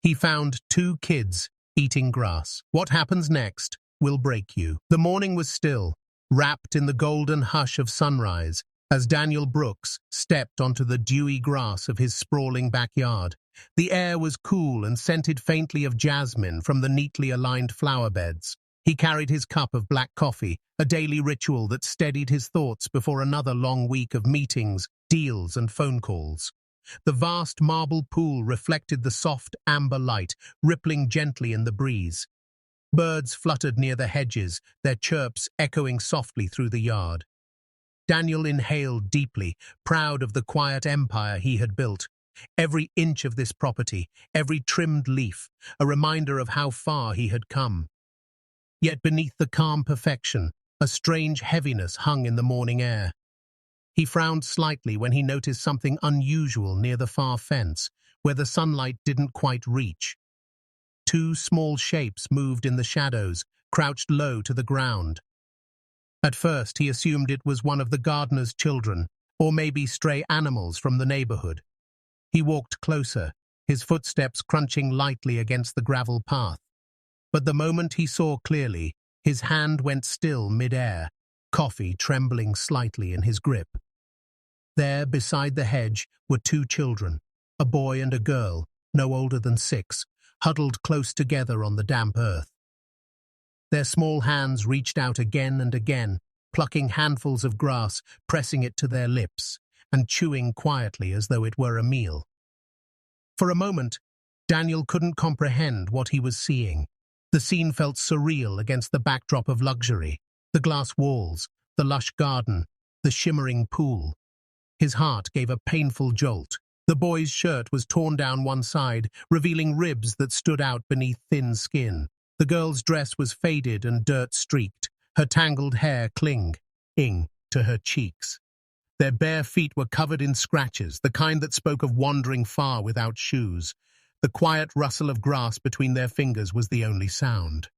He found two kids eating grass. What happens next will break you. The morning was still, wrapped in the golden hush of sunrise, as Daniel Brooks stepped onto the dewy grass of his sprawling backyard. The air was cool and scented faintly of jasmine from the neatly aligned flower beds. He carried his cup of black coffee, a daily ritual that steadied his thoughts before another long week of meetings, deals, and phone calls. The vast marble pool reflected the soft amber light, rippling gently in the breeze. Birds fluttered near the hedges, their chirps echoing softly through the yard. Daniel inhaled deeply, proud of the quiet empire he had built. Every inch of this property, every trimmed leaf, a reminder of how far he had come. Yet beneath the calm perfection, a strange heaviness hung in the morning air. He frowned slightly when he noticed something unusual near the far fence, where the sunlight didn't quite reach. Two small shapes moved in the shadows, crouched low to the ground. At first he assumed it was one of the gardener's children, or maybe stray animals from the neighborhood. He walked closer, his footsteps crunching lightly against the gravel path. But the moment he saw clearly, his hand went still mid-air, coffee trembling slightly in his grip. There, beside the hedge, were two children, a boy and a girl, no older than 6, huddled close together on the damp earth. Their small hands reached out again and again, plucking handfuls of grass, pressing it to their lips, and chewing quietly as though it were a meal. For a moment, Daniel couldn't comprehend what he was seeing. The scene felt surreal against the backdrop of luxury, the glass walls, the lush garden, the shimmering pool. His heart gave a painful jolt. The boy's shirt was torn down one side, revealing ribs that stood out beneath thin skin. The girl's dress was faded and dirt-streaked, her tangled hair clinging to her cheeks. Their bare feet were covered in scratches, the kind that spoke of wandering far without shoes. The quiet rustle of grass between their fingers was the only sound.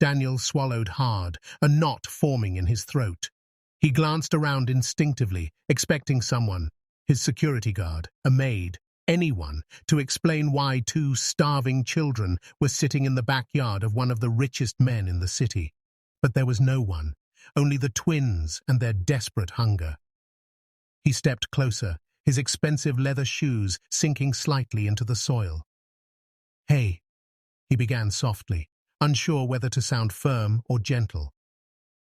Daniel swallowed hard, a knot forming in his throat. He glanced around instinctively, expecting someone, his security guard, a maid, anyone, to explain why two starving children were sitting in the backyard of one of the richest men in the city. But there was no one, only the twins and their desperate hunger. He stepped closer, his expensive leather shoes sinking slightly into the soil. "Hey," he began softly, unsure whether to sound firm or gentle.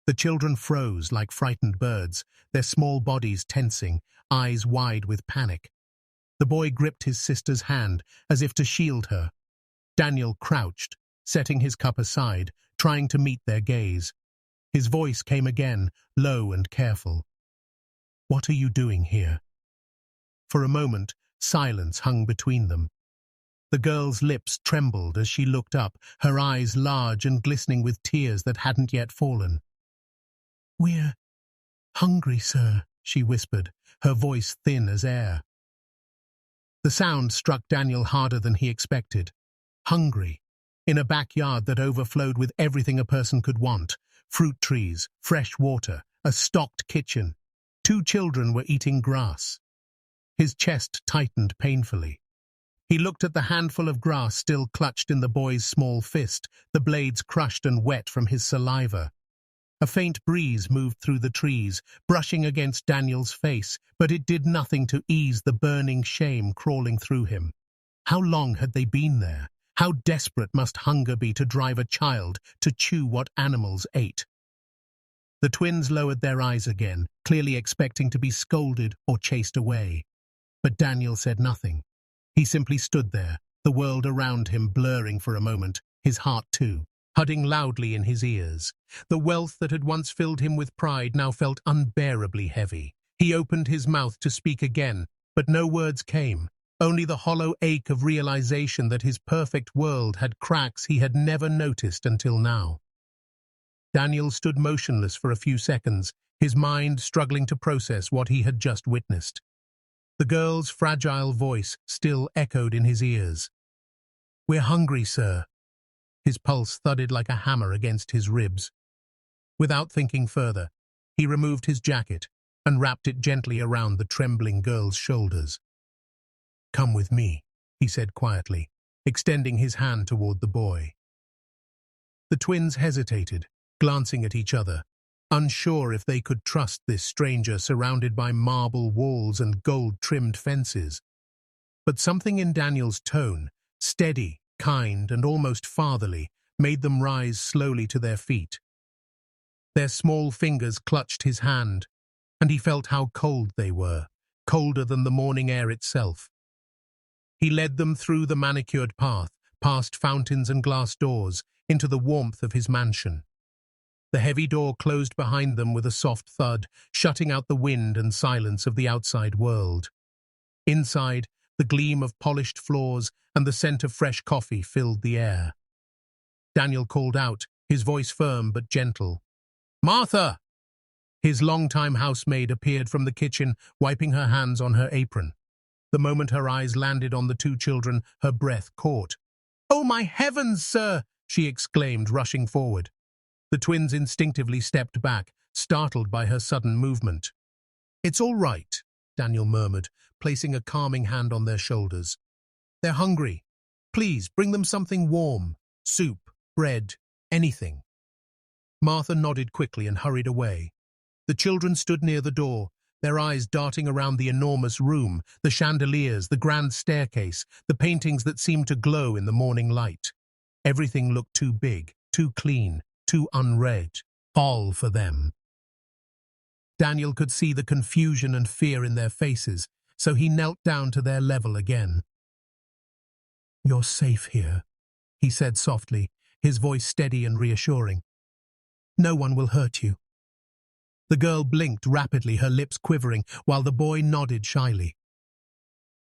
The children froze like frightened birds, their small bodies tensing, eyes wide with panic. The boy gripped his sister's hand, as if to shield her. Daniel crouched, setting his cup aside, trying to meet their gaze. His voice came again, low and careful. "What are you doing here?" For a moment, silence hung between them. The girl's lips trembled as she looked up, her eyes large and glistening with tears that hadn't yet fallen. "We're hungry, sir," she whispered, her voice thin as air. The sound struck Daniel harder than he expected. Hungry, in a backyard that overflowed with everything a person could want: fruit trees, fresh water, a stocked kitchen. Two children were eating grass. His chest tightened painfully. He looked at the handful of grass still clutched in the boy's small fist, the blades crushed and wet from his saliva. A faint breeze moved through the trees, brushing against Daniel's face, but it did nothing to ease the burning shame crawling through him. How long had they been there? How desperate must hunger be to drive a child to chew what animals ate? The twins lowered their eyes again, clearly expecting to be scolded or chased away. But Daniel said nothing. He simply stood there, the world around him blurring for a moment, his heart too, thudding loudly in his ears. The wealth that had once filled him with pride now felt unbearably heavy. He opened his mouth to speak again, but no words came, only the hollow ache of realization that his perfect world had cracks he had never noticed until now. Daniel stood motionless for a few seconds, his mind struggling to process what he had just witnessed. The girl's fragile voice still echoed in his ears. "We're hungry, sir." His pulse thudded like a hammer against his ribs. Without thinking further, he removed his jacket and wrapped it gently around the trembling girl's shoulders. "Come with me," he said quietly. extending his hand toward the boy. The twins hesitated, glancing at each other, unsure if they could trust this stranger surrounded by marble walls and gold-trimmed fences. But something in Daniel's tone, steady, kind, and almost fatherly, made them rise slowly to their feet. Their small fingers clutched his hand, and he felt how cold they were, colder than the morning air itself. He led them through the manicured path, past fountains and glass doors, into the warmth of his mansion. The heavy door closed behind them with a soft thud, shutting out the wind and silence of the outside world. Inside, the gleam of polished floors and the scent of fresh coffee filled the air. Daniel called out, his voice firm but gentle. "Martha!" His longtime housemaid appeared from the kitchen, wiping her hands on her apron. The moment her eyes landed on the two children, her breath caught. "Oh, my heavens, sir!" she exclaimed, rushing forward. The twins instinctively stepped back, startled by her sudden movement. "It's all right," Daniel murmured, placing a calming hand on their shoulders. "They're hungry. Please, bring them something warm. Soup, bread, anything." Martha nodded quickly and hurried away. The children stood near the door, their eyes darting around the enormous room, the chandeliers, the grand staircase, the paintings that seemed to glow in the morning light. Everything looked too big, too clean, too unread, all for them. Daniel could see the confusion and fear in their faces, so he knelt down to their level again. "You're safe here," he said softly, his voice steady and reassuring. "No one will hurt you." The girl blinked rapidly, her lips quivering, while the boy nodded shyly.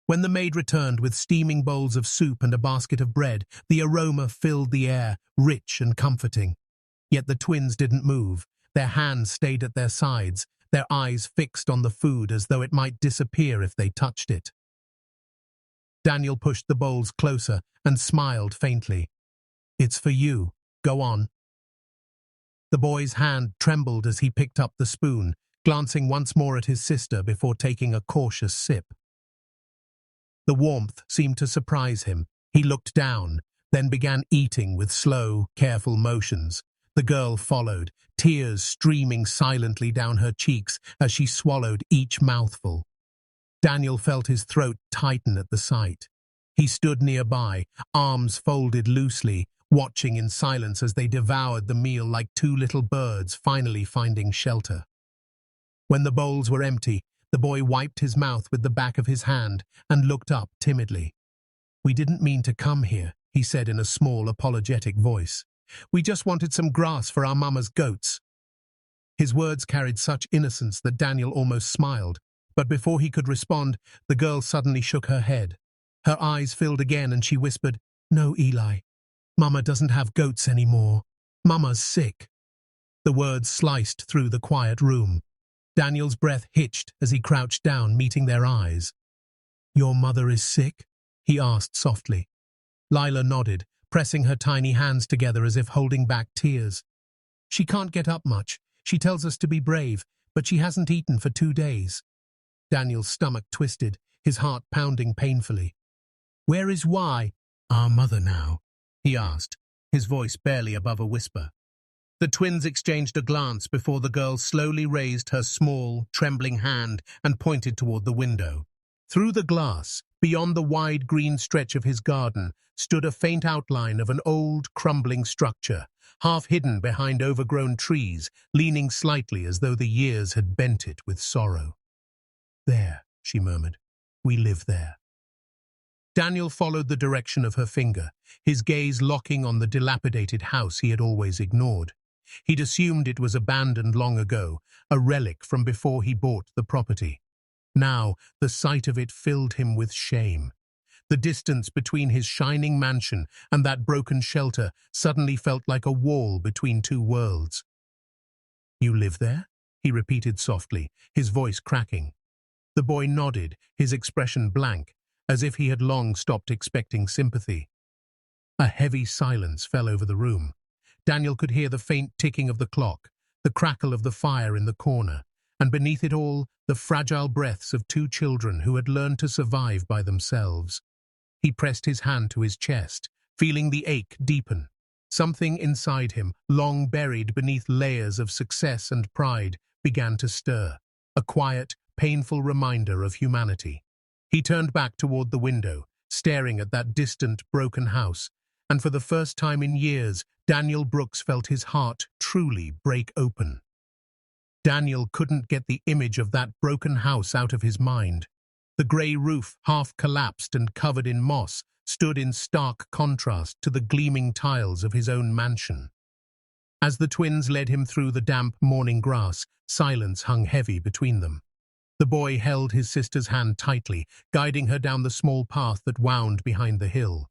When the maid returned with steaming bowls of soup and a basket of bread, the aroma filled the air, rich and comforting. Yet the twins didn't move, their hands stayed at their sides, their eyes fixed on the food as though it might disappear if they touched it. Daniel pushed the bowls closer and smiled faintly. "It's for you. Go on." The boy's hand trembled as he picked up the spoon, glancing once more at his sister before taking a cautious sip. The warmth seemed to surprise him. He looked down, then began eating with slow, careful motions. The girl followed, tears streaming silently down her cheeks as she swallowed each mouthful. Daniel felt his throat tighten at the sight. He stood nearby, arms folded loosely, watching in silence as they devoured the meal like two little birds finally finding shelter. When the bowls were empty, the boy wiped his mouth with the back of his hand and looked up timidly. "We didn't mean to come here," he said in a small, apologetic voice. "We just wanted some grass for our mama's goats." His words carried such innocence that Daniel almost smiled, but before he could respond, the girl suddenly shook her head. Her eyes filled again and she whispered, "No, Eli. Mama doesn't have goats anymore. Mama's sick." The words sliced through the quiet room. Daniel's breath hitched as he crouched down, meeting their eyes. "Your mother is sick?" he asked softly. Lila nodded, pressing her tiny hands together as if holding back tears. "She can't get up much. She tells us to be brave, but she hasn't eaten for 2 days." Daniel's stomach twisted, his heart pounding painfully. "Where is our mother now?" he asked, his voice barely above a whisper. The twins exchanged a glance before the girl slowly raised her small, trembling hand and pointed toward the window. Through the glass, beyond the wide green stretch of his garden, stood a faint outline of an old, crumbling structure, half hidden behind overgrown trees, leaning slightly as though the years had bent it with sorrow. "There," she murmured. "We live there." Daniel followed the direction of her finger, his gaze locking on the dilapidated house he had always ignored. He'd assumed it was abandoned long ago, a relic from before he bought the property. Now, the sight of it filled him with shame. The distance between his shining mansion and that broken shelter suddenly felt like a wall between two worlds. "You live there?" he repeated softly, his voice cracking. The boy nodded, his expression blank, as if he had long stopped expecting sympathy. A heavy silence fell over the room. Daniel could hear the faint ticking of the clock, the crackle of the fire in the corner, and beneath it all, the fragile breaths of two children who had learned to survive by themselves. He pressed his hand to his chest, feeling the ache deepen. Something inside him, long buried beneath layers of success and pride, began to stir, a quiet, painful reminder of humanity. He turned back toward the window, staring at that distant, broken house, and for the first time in years, Daniel Brooks felt his heart truly break open. Daniel couldn't get the image of that broken house out of his mind. The grey roof, half collapsed and covered in moss, stood in stark contrast to the gleaming tiles of his own mansion. As the twins led him through the damp morning grass, silence hung heavy between them. The boy held his sister's hand tightly, guiding her down the small path that wound behind the hill.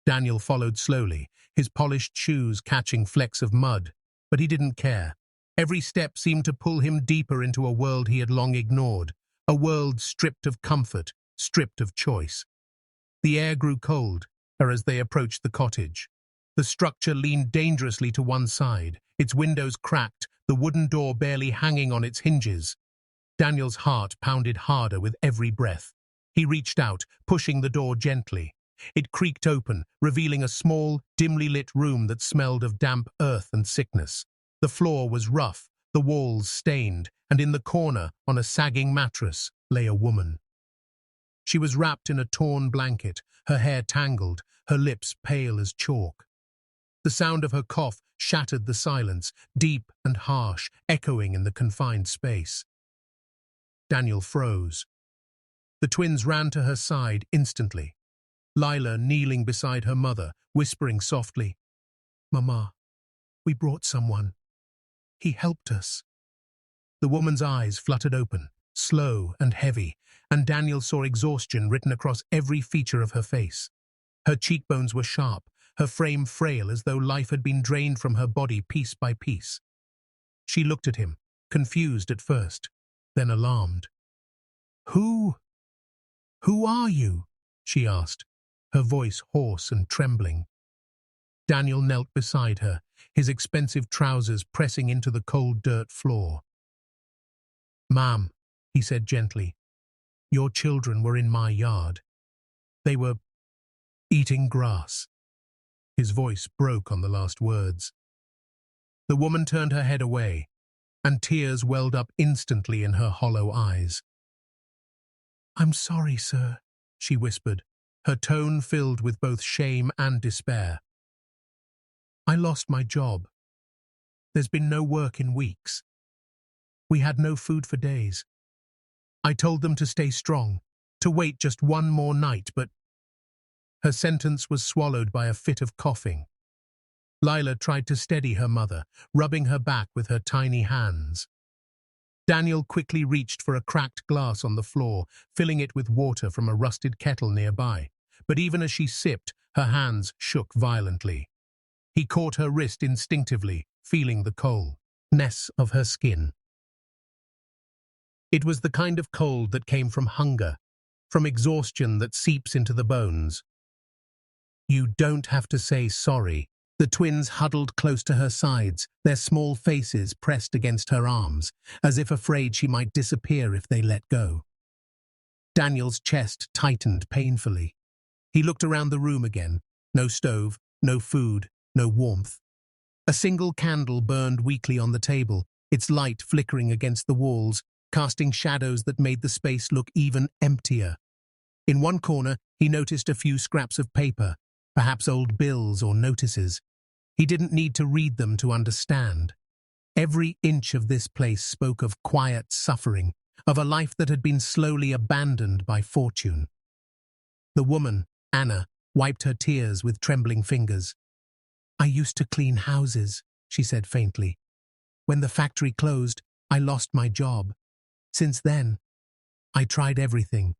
Daniel followed slowly, his polished shoes catching flecks of mud, but he didn't care. Every step seemed to pull him deeper into a world he had long ignored, a world stripped of comfort, stripped of choice. The air grew cold as they approached the cottage. The structure leaned dangerously to one side, its windows cracked, the wooden door barely hanging on its hinges. Daniel's heart pounded harder with every breath. He reached out, pushing the door gently. It creaked open, revealing a small, dimly lit room that smelled of damp earth and sickness. The floor was rough, the walls stained, and in the corner, on a sagging mattress, lay a woman. She was wrapped in a torn blanket, her hair tangled, her lips pale as chalk. The sound of her cough shattered the silence, deep and harsh, echoing in the confined space. Daniel froze. The twins ran to her side instantly. Lila kneeling beside her mother, whispering softly, "Mama, we brought someone. He helped us." The woman's eyes fluttered open, slow and heavy, and Daniel saw exhaustion written across every feature of her face. Her cheekbones were sharp, her frame frail as though life had been drained from her body piece by piece. She looked at him, confused at first, then alarmed. Who are you?" she asked, her voice hoarse and trembling. Daniel knelt beside her, his expensive trousers pressing into the cold dirt floor. "Ma'am," he said gently, "your children were in my yard. They were eating grass." His voice broke on the last words. The woman turned her head away, and tears welled up instantly in her hollow eyes. "I'm sorry, sir," she whispered, her tone filled with both shame and despair. "I lost my job. There's been no work in weeks. We had no food for days. I told them to stay strong, to wait just one more night, but—" Her sentence was swallowed by a fit of coughing. Lila tried to steady her mother, rubbing her back with her tiny hands. Daniel quickly reached for a cracked glass on the floor, filling it with water from a rusted kettle nearby. But even as she sipped, her hands shook violently. He caught her wrist instinctively, feeling the coldness of her skin. It was the kind of cold that came from hunger, from exhaustion that seeps into the bones. "You don't have to say sorry." The twins huddled close to her sides, their small faces pressed against her arms, as if afraid she might disappear if they let go. Daniel's chest tightened painfully. He looked around the room again. No stove, no food, no warmth. A single candle burned weakly on the table, its light flickering against the walls, casting shadows that made the space look even emptier. In one corner, he noticed a few scraps of paper, perhaps old bills or notices. He didn't need to read them to understand. Every inch of this place spoke of quiet suffering, of a life that had been slowly abandoned by fortune. The woman, Anna, wiped her tears with trembling fingers. "I used to clean houses," she said faintly. "When the factory closed, I lost my job. Since then, I tried everything.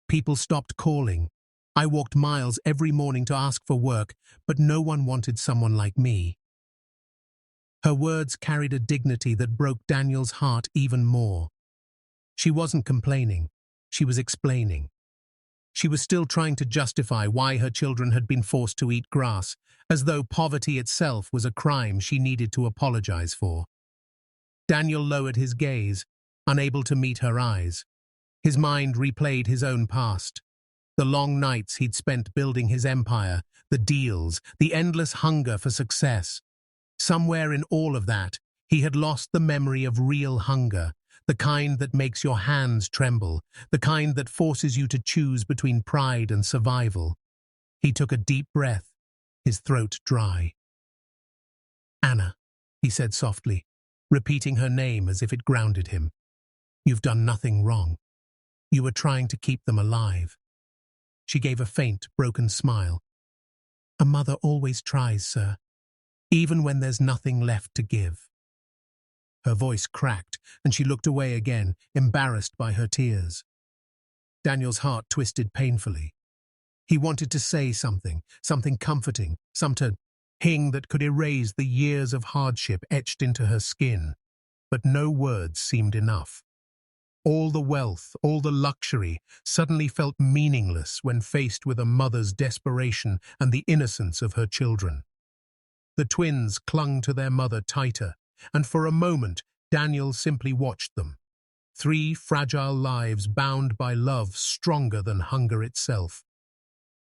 People stopped calling. I walked miles every morning to ask for work, but no one wanted someone like me." Her words carried a dignity that broke Daniel's heart even more. She wasn't complaining. She was explaining. She was still trying to justify why her children had been forced to eat grass, as though poverty itself was a crime she needed to apologize for. Daniel lowered his gaze, unable to meet her eyes. His mind replayed his own past. The long nights he'd spent building his empire, the deals, the endless hunger for success. Somewhere in all of that, he had lost the memory of real hunger, the kind that makes your hands tremble, the kind that forces you to choose between pride and survival. He took a deep breath, his throat dry. "Anna," he said softly, repeating her name as if it grounded him. "You've done nothing wrong. You were trying to keep them alive." She gave a faint, broken smile. "A mother always tries, sir, even when there's nothing left to give." Her voice cracked, and she looked away again, embarrassed by her tears. Daniel's heart twisted painfully. He wanted to say something comforting, something that could erase the years of hardship etched into her skin, but no words seemed enough. All the wealth, all the luxury, suddenly felt meaningless when faced with a mother's desperation and the innocence of her children. The twins clung to their mother tighter, and for a moment Daniel simply watched them. 3 fragile lives bound by love stronger than hunger itself.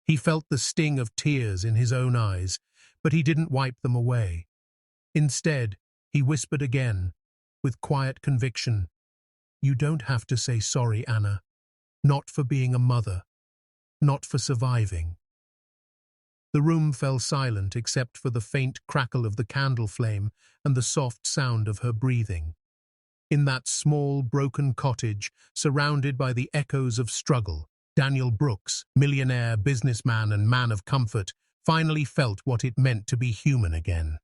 He felt the sting of tears in his own eyes, but he didn't wipe them away. Instead, he whispered again, with quiet conviction, "You don't have to say sorry, Anna. Not for being a mother. Not for surviving." The room fell silent except for the faint crackle of the candle flame and the soft sound of her breathing. In that small, broken cottage, surrounded by the echoes of struggle, Daniel Brooks, millionaire, businessman, and man of comfort, finally felt what it meant to be human again.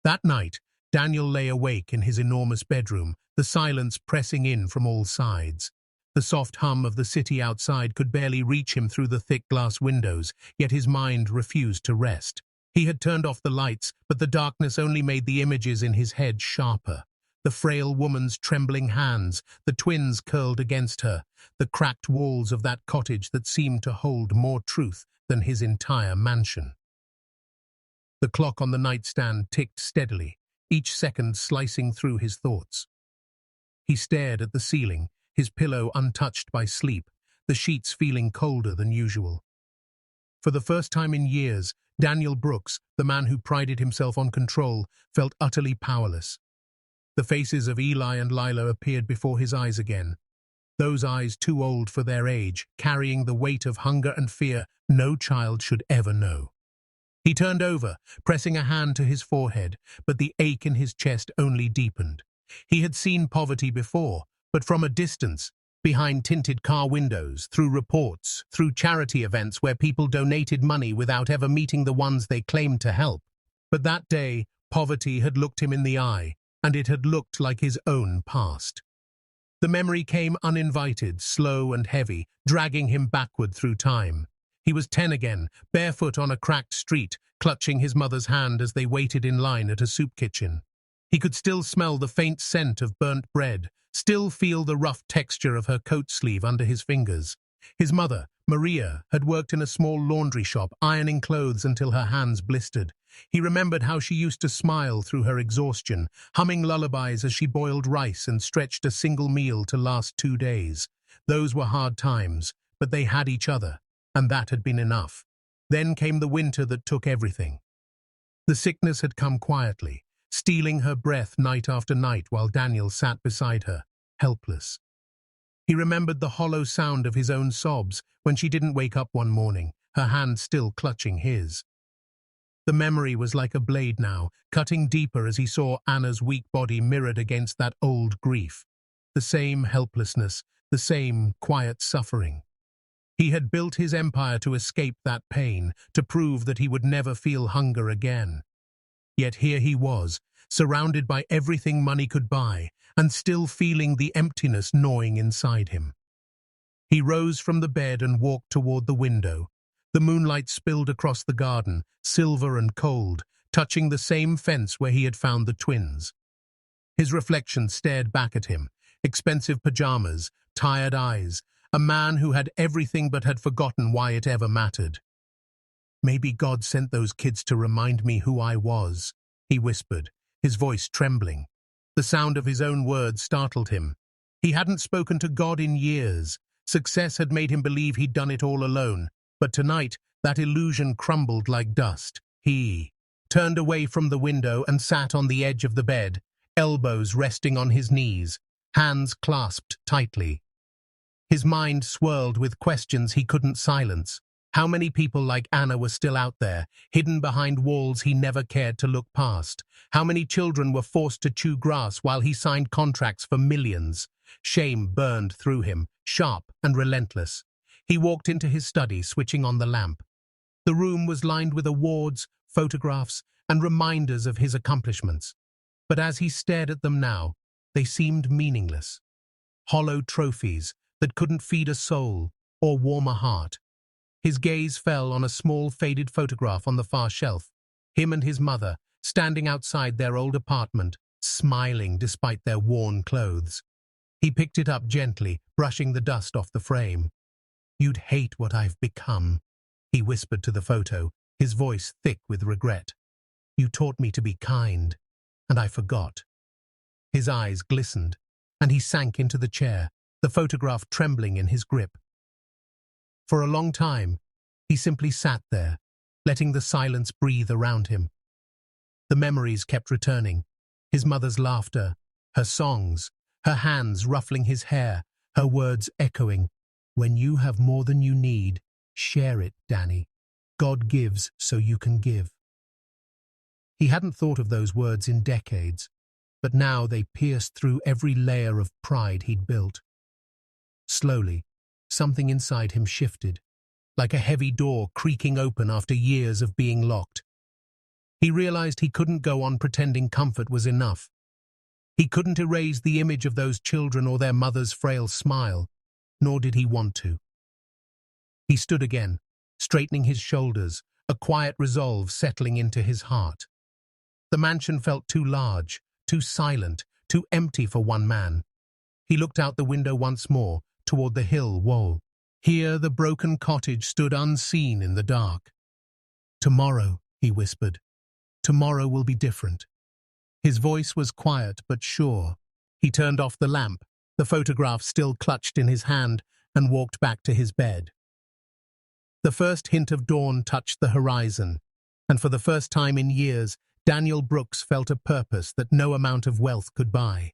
That night, Daniel lay awake in his enormous bedroom, the silence pressing in from all sides. The soft hum of the city outside could barely reach him through the thick glass windows, yet his mind refused to rest. He had turned off the lights, but the darkness only made the images in his head sharper. The frail woman's trembling hands, the twins curled against her, the cracked walls of that cottage that seemed to hold more truth than his entire mansion. The clock on the nightstand ticked steadily, each second slicing through his thoughts. He stared at the ceiling, his pillow untouched by sleep, the sheets feeling colder than usual. For the first time in years, Daniel Brooks, the man who prided himself on control, felt utterly powerless. The faces of Eli and Lila appeared before his eyes again. Those eyes too old for their age, carrying the weight of hunger and fear no child should ever know. He turned over, pressing a hand to his forehead, but the ache in his chest only deepened. He had seen poverty before, but from a distance, behind tinted car windows, through reports, through charity events where people donated money without ever meeting the ones they claimed to help. But that day, poverty had looked him in the eye, and it had looked like his own past. The memory came uninvited, slow and heavy, dragging him backward through time. He was 10 again, barefoot on a cracked street, clutching his mother's hand as they waited in line at a soup kitchen. He could still smell the faint scent of burnt bread, still feel the rough texture of her coat sleeve under his fingers. His mother, Maria, had worked in a small laundry shop, ironing clothes until her hands blistered. He remembered how she used to smile through her exhaustion, humming lullabies as she boiled rice and stretched a single meal to last 2 days. Those were hard times, but they had each other, and that had been enough. Then came the winter that took everything. The sickness had come quietly, stealing her breath night after night while Daniel sat beside her, helpless. He remembered the hollow sound of his own sobs when she didn't wake up one morning, her hand still clutching his. The memory was like a blade now, cutting deeper as he saw Anna's weak body mirrored against that old grief. The same helplessness, the same quiet suffering. He had built his empire to escape that pain, to prove that he would never feel hunger again. Yet here he was, surrounded by everything money could buy, and still feeling the emptiness gnawing inside him. He rose from the bed and walked toward the window. The moonlight spilled across the garden, silver and cold, touching the same fence where he had found the twins. His reflection stared back at him, expensive pajamas, tired eyes, a man who had everything but had forgotten why it ever mattered. "Maybe God sent those kids to remind me who I was," he whispered, his voice trembling. The sound of his own words startled him. He hadn't spoken to God in years. Success had made him believe he'd done it all alone, but tonight that illusion crumbled like dust. He turned away from the window and sat on the edge of the bed, elbows resting on his knees, hands clasped tightly. His mind swirled with questions he couldn't silence. How many people like Anna were still out there, hidden behind walls he never cared to look past? How many children were forced to chew grass while he signed contracts for millions? Shame burned through him, sharp and relentless. He walked into his study, switching on the lamp. The room was lined with awards, photographs, and reminders of his accomplishments. But as he stared at them now, they seemed meaningless. Hollow trophies that couldn't feed a soul or warm a heart. His gaze fell on a small faded photograph on the far shelf, him and his mother, standing outside their old apartment, smiling despite their worn clothes. He picked it up gently, brushing the dust off the frame. "You'd hate what I've become," he whispered to the photo, his voice thick with regret. "You taught me to be kind, and I forgot." His eyes glistened, and he sank into the chair, the photograph trembling in his grip. For a long time, he simply sat there, letting the silence breathe around him. The memories kept returning, his mother's laughter, her songs, her hands ruffling his hair, her words echoing, "When you have more than you need, share it, Danny. God gives so you can give." He hadn't thought of those words in decades, but now they pierced through every layer of pride he'd built. Slowly, something inside him shifted, like a heavy door creaking open after years of being locked. He realized he couldn't go on pretending comfort was enough. He couldn't erase the image of those children or their mother's frail smile, nor did he want to. He stood again, straightening his shoulders, a quiet resolve settling into his heart. The mansion felt too large, too silent, too empty for one man. He looked out the window once more, toward the hill wall. Here the broken cottage stood unseen in the dark. "Tomorrow," he whispered. "Tomorrow will be different." His voice was quiet but sure. He turned off the lamp, the photograph still clutched in his hand, and walked back to his bed. The first hint of dawn touched the horizon, and for the first time in years, Daniel Brooks felt a purpose that no amount of wealth could buy.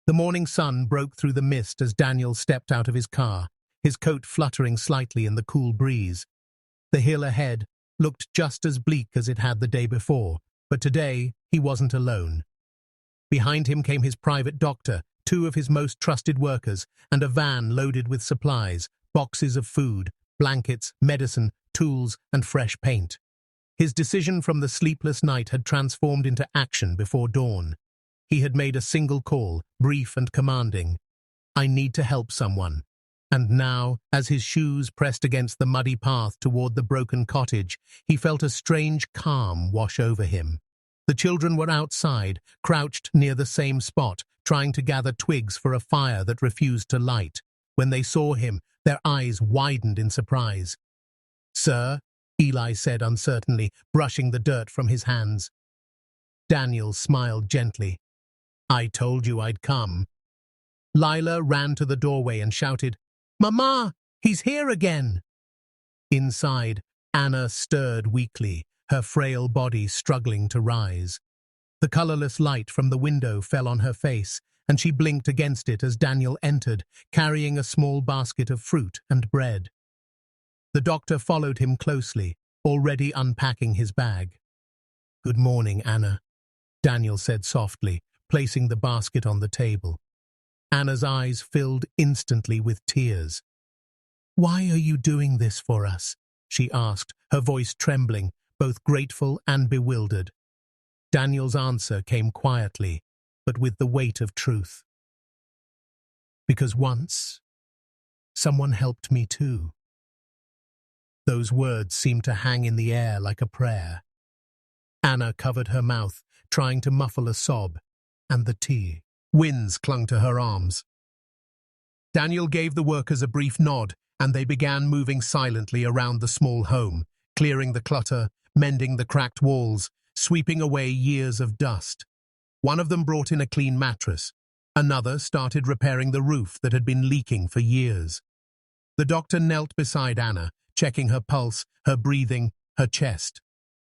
The morning sun broke through the mist as Daniel stepped out of his car, his coat fluttering slightly in the cool breeze. The hill ahead looked just as bleak as it had the day before, but today he wasn't alone. Behind him came his private doctor, two of his most trusted workers, and a van loaded with supplies, boxes of food, blankets, medicine, tools, and fresh paint. His decision from the sleepless night had transformed into action before dawn. He had made a single call, brief and commanding. "I need to help someone." And now, as his shoes pressed against the muddy path toward the broken cottage, he felt a strange calm wash over him. The children were outside, crouched near the same spot, trying to gather twigs for a fire that refused to light. When they saw him, their eyes widened in surprise. "Sir," Eli said uncertainly, brushing the dirt from his hands. Daniel smiled gently. "I told you I'd come." Lila ran to the doorway and shouted, "Mama, he's here again!" Inside, Anna stirred weakly, her frail body struggling to rise. The colorless light from the window fell on her face, and she blinked against it as Daniel entered, carrying a small basket of fruit and bread. The doctor followed him closely, already unpacking his bag. "Good morning, Anna," Daniel said softly, placing the basket on the table. Anna's eyes filled instantly with tears. "Why are you doing this for us?" she asked, her voice trembling, both grateful and bewildered. Daniel's answer came quietly, but with the weight of truth. "Because once, someone helped me too." Those words seemed to hang in the air like a prayer. Anna covered her mouth, trying to muffle a sob, and the tea. Winds clung to her arms. Daniel gave the workers a brief nod, and they began moving silently around the small home, clearing the clutter, mending the cracked walls, sweeping away years of dust. One of them brought in a clean mattress, Another started repairing the roof that had been leaking for years. The doctor knelt beside Anna, checking her pulse, her breathing, her chest.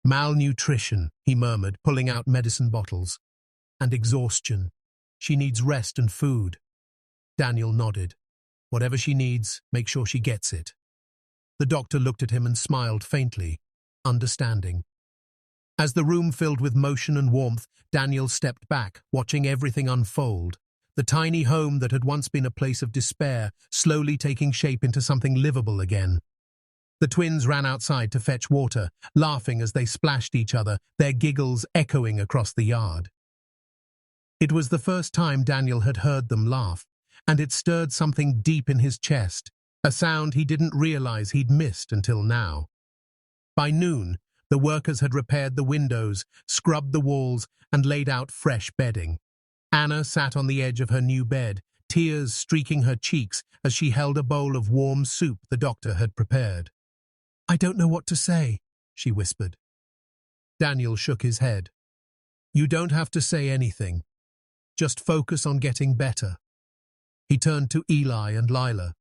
Malnutrition, he murmured, pulling out medicine bottles. And exhaustion. She needs rest and food. Daniel nodded. Whatever she needs, make sure she gets it. The doctor looked at him and smiled faintly, understanding. As the room filled with motion and warmth, Daniel stepped back, watching everything unfold. The tiny home that had once been a place of despair, slowly taking shape into something livable again. The twins ran outside to fetch water, laughing as they splashed each other, their giggles echoing across the yard. It was the first time Daniel had heard them laugh, and it stirred something deep in his chest, a sound he didn't realize he'd missed until now. By noon, the workers had repaired the windows, scrubbed the walls, and laid out fresh bedding. Anna sat on the edge of her new bed, tears streaking her cheeks as she held a bowl of warm soup the doctor had prepared. "I don't know what to say," she whispered. Daniel shook his head. "You don't have to say anything. Just focus on getting better." He turned to Eli and Lila.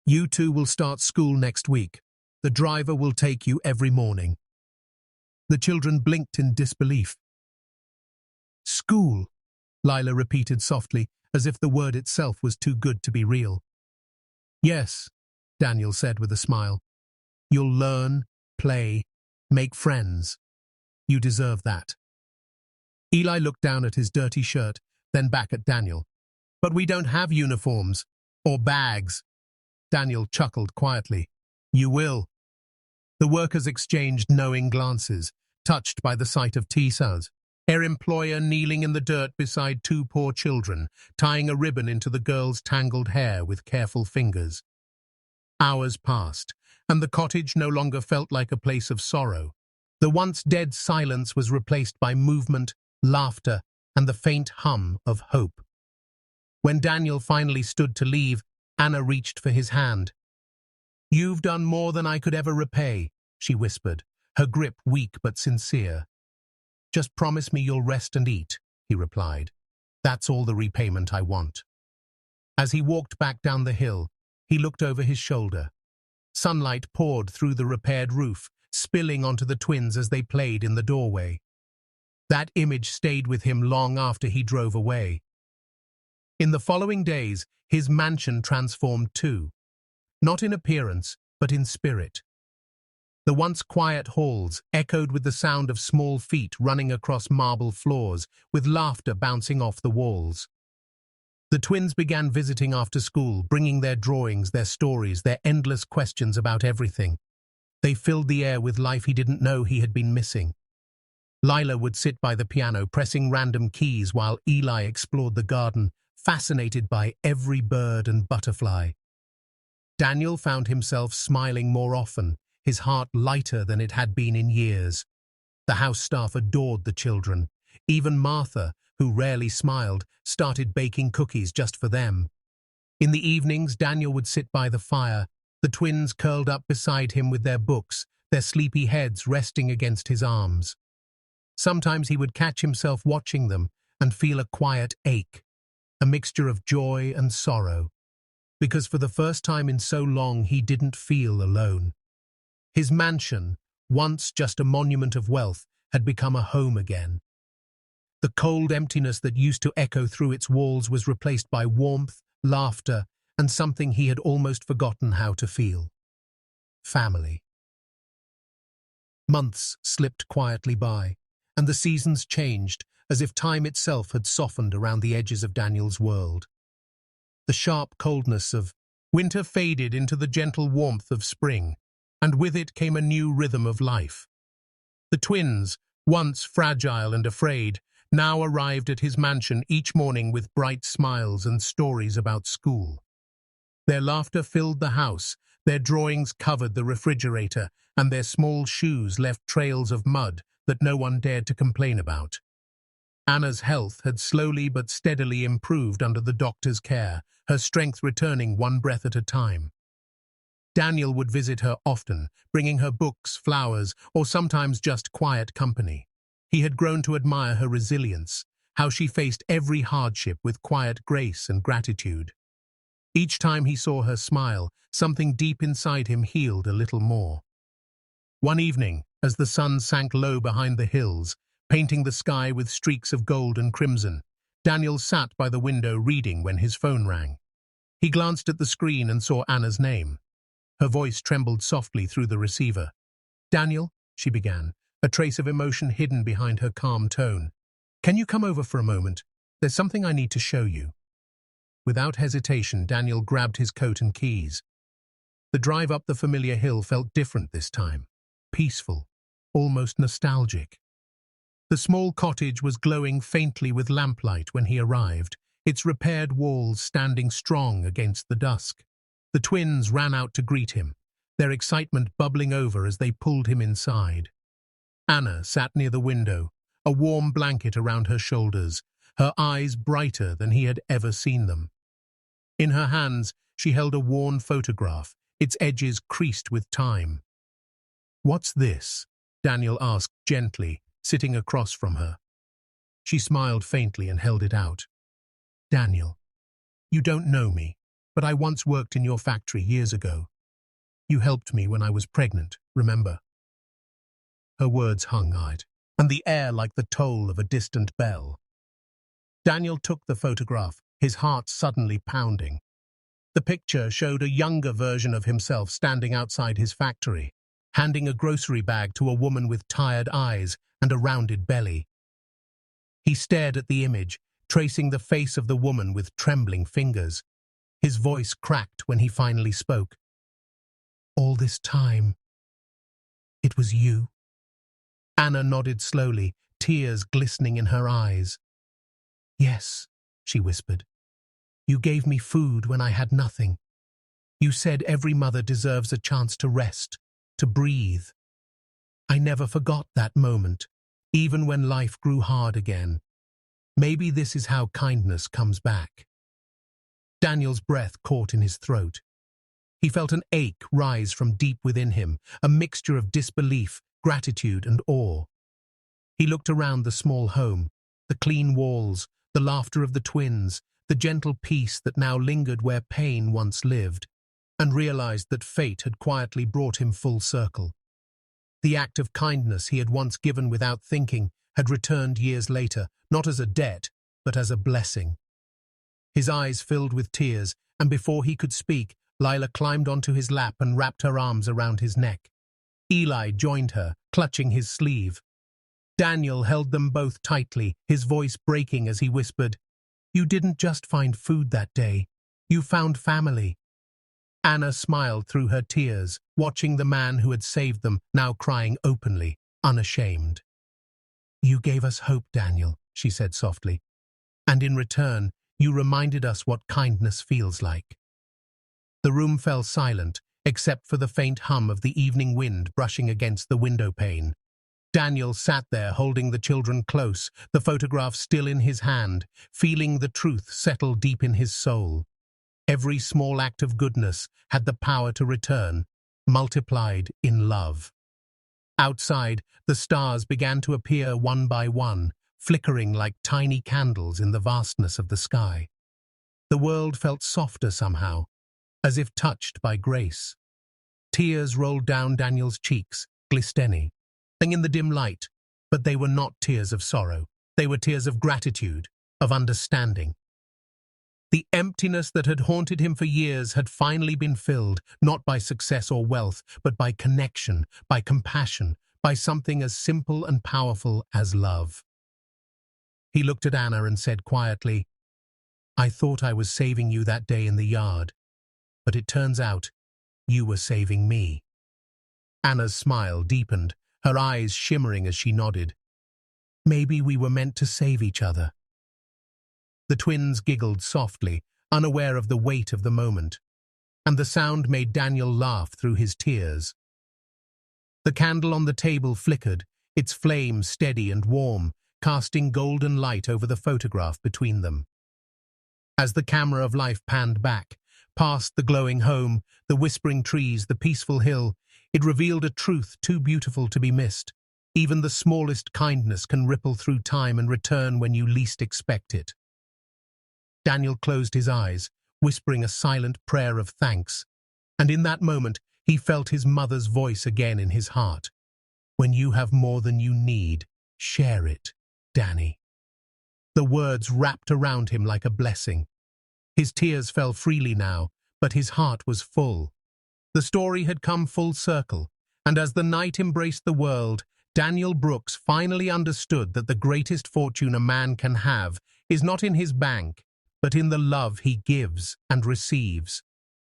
"You two will start school next week. The driver will take you every morning." The children blinked in disbelief. "School," Lila repeated softly, as if the word itself was too good to be real. "Yes," Daniel said with a smile. "You'll learn, play, make friends. You deserve that." Eli looked down at his dirty shirt, then back at Daniel. "But we don't have uniforms. Or bags." Daniel chuckled quietly. "You will." The workers exchanged knowing glances, touched by the sight of Tisa's, her employer kneeling in the dirt beside two poor children, tying a ribbon into the girl's tangled hair with careful fingers. Hours passed, and the cottage no longer felt like a place of sorrow. The once dead silence was replaced by movement, laughter, and the faint hum of hope. When Daniel finally stood to leave, Anna reached for his hand. "You've done more than I could ever repay," she whispered, her grip weak but sincere. "Just promise me you'll rest and eat," he replied. "That's all the repayment I want." As he walked back down the hill, he looked over his shoulder. Sunlight poured through the repaired roof, spilling onto the twins as they played in the doorway. That image stayed with him long after he drove away. In the following days, his mansion transformed too. Not in appearance, but in spirit. The once quiet halls echoed with the sound of small feet running across marble floors, with laughter bouncing off the walls. The twins began visiting after school, bringing their drawings, their stories, their endless questions about everything. They filled the air with life he didn't know he had been missing. Lila would sit by the piano, pressing random keys while Eli explored the garden, fascinated by every bird and butterfly. Daniel found himself smiling more often, his heart lighter than it had been in years. The house staff adored the children. Even Martha, who rarely smiled, started baking cookies just for them. In the evenings, Daniel would sit by the fire, the twins curled up beside him with their books, their sleepy heads resting against his arms. Sometimes he would catch himself watching them and feel a quiet ache, a mixture of joy and sorrow, because for the first time in so long he didn't feel alone. His mansion, once just a monument of wealth, had become a home again. The cold emptiness that used to echo through its walls was replaced by warmth, laughter, and something he had almost forgotten how to feel. Family. Months slipped quietly by, and the seasons changed, as if time itself had softened around the edges of Daniel's world. The sharp coldness of winter faded into the gentle warmth of spring, and with it came a new rhythm of life. The twins, once fragile and afraid, now arrived at his mansion each morning with bright smiles and stories about school. Their laughter filled the house, their drawings covered the refrigerator, and their small shoes left trails of mud that no one dared to complain about. Anna's health had slowly but steadily improved under the doctor's care, her strength returning one breath at a time. Daniel would visit her often, bringing her books, flowers, or sometimes just quiet company. He had grown to admire her resilience, how she faced every hardship with quiet grace and gratitude. Each time he saw her smile, something deep inside him healed a little more. One evening, as the sun sank low behind the hills, painting the sky with streaks of gold and crimson, Daniel sat by the window reading when his phone rang. He glanced at the screen and saw Anna's name. Her voice trembled softly through the receiver. "Daniel," she began, a trace of emotion hidden behind her calm tone. "Can you come over for a moment? There's something I need to show you." Without hesitation, Daniel grabbed his coat and keys. The drive up the familiar hill felt different this time. Peaceful, almost nostalgic. The small cottage was glowing faintly with lamplight when he arrived, its repaired walls standing strong against the dusk. The twins ran out to greet him, their excitement bubbling over as they pulled him inside. Anna sat near the window, a warm blanket around her shoulders, her eyes brighter than he had ever seen them. In her hands, she held a worn photograph, its edges creased with time. "What's this?" Daniel asked gently, sitting across from her. She smiled faintly and held it out. "Daniel, you don't know me, but I once worked in your factory years ago. You helped me when I was pregnant, remember?" Her words hung-eyed, and the air like the toll of a distant bell. Daniel took the photograph, his heart suddenly pounding. The picture showed a younger version of himself standing outside his factory, handing a grocery bag to a woman with tired eyes and a rounded belly. He stared at the image, tracing the face of the woman with trembling fingers. His voice cracked when he finally spoke. "All this time, it was you?" Anna nodded slowly, tears glistening in her eyes. "Yes," she whispered. "You gave me food when I had nothing. You said every mother deserves a chance to rest, to breathe. I never forgot that moment, even when life grew hard again. Maybe this is how kindness comes back." Daniel's breath caught in his throat. He felt an ache rise from deep within him, a mixture of disbelief, gratitude, and awe. He looked around the small home, the clean walls, the laughter of the twins, the gentle peace that now lingered where pain once lived, and realized that fate had quietly brought him full circle. The act of kindness he had once given without thinking had returned years later, not as a debt, but as a blessing. His eyes filled with tears, and before he could speak, Lila climbed onto his lap and wrapped her arms around his neck. Eli joined her, clutching his sleeve. Daniel held them both tightly, his voice breaking as he whispered, "You didn't just find food that day. You found family." Anna smiled through her tears, watching the man who had saved them, now crying openly, unashamed. "You gave us hope, Daniel," she said softly. "And in return, you reminded us what kindness feels like." The room fell silent, except for the faint hum of the evening wind brushing against the window pane. Daniel sat there holding the children close, the photograph still in his hand, feeling the truth settle deep in his soul. Every small act of goodness had the power to return, multiplied in love. Outside, the stars began to appear one by one, flickering like tiny candles in the vastness of the sky. The world felt softer somehow, as if touched by grace. Tears rolled down Daniel's cheeks, glistening in the dim light, but they were not tears of sorrow. They were tears of gratitude, of understanding. The emptiness that had haunted him for years had finally been filled, not by success or wealth, but by connection, by compassion, by something as simple and powerful as love. He looked at Anna and said quietly, "I thought I was saving you that day in the yard, but it turns out you were saving me." Anna's smile deepened, her eyes shimmering as she nodded. "Maybe we were meant to save each other." The twins giggled softly, unaware of the weight of the moment, and the sound made Daniel laugh through his tears. The candle on the table flickered, its flame steady and warm, casting golden light over the photograph between them. As the camera of life panned back, past the glowing home, the whispering trees, the peaceful hill, it revealed a truth too beautiful to be missed. Even the smallest kindness can ripple through time and return when you least expect it. Daniel closed his eyes, whispering a silent prayer of thanks, and in that moment he felt his mother's voice again in his heart. When you have more than you need, share it, Danny. The words wrapped around him like a blessing. His tears fell freely now, but his heart was full. The story had come full circle, and as the night embraced the world, Daniel Brooks finally understood that the greatest fortune a man can have is not in his bank, but in the love he gives and receives.